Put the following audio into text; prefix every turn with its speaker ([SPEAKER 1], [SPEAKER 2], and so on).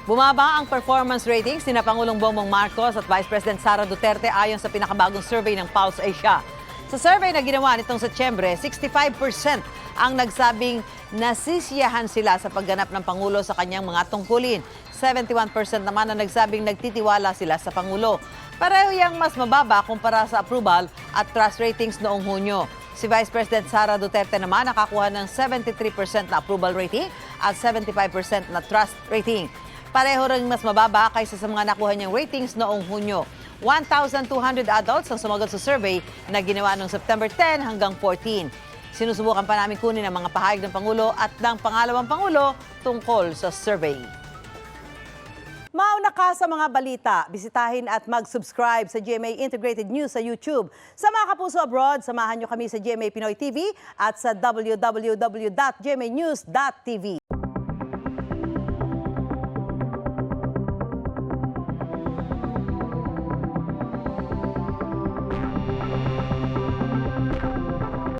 [SPEAKER 1] Bumaba ang performance ratings ni Pangulong Bongbong Marcos at Vice President Sara Duterte ayon sa pinakabagong survey ng Pulse Asia. Sa survey na ginawa nitong Setyembre, 65% ang nagsabing nasisiyahan sila sa pagganap ng Pangulo sa kanyang mga tungkulin. 71% naman ang nagsabing nagtitiwala sila sa Pangulo. Pareho yang mas mababa kumpara sa approval at trust ratings noong Hunyo. Si Vice President Sara Duterte naman nakakuha ng 73% na approval rating at 75% na trust rating. Pareho rin mas mababa kaysa sa mga nakuha niyang ratings noong Hunyo. 1,200 adults ang sumagot sa survey na ginawa noong September 10 hanggang 14. Sinusubukan pa namin kunin ang mga pahayag ng Pangulo at ng pangalawang Pangulo tungkol sa survey. Mauna ka sa mga balita, bisitahin at mag-subscribe sa GMA Integrated News sa YouTube. Sa mga kapuso abroad, samahan niyo kami sa GMA Pinoy TV at sa www.gmanews.tv.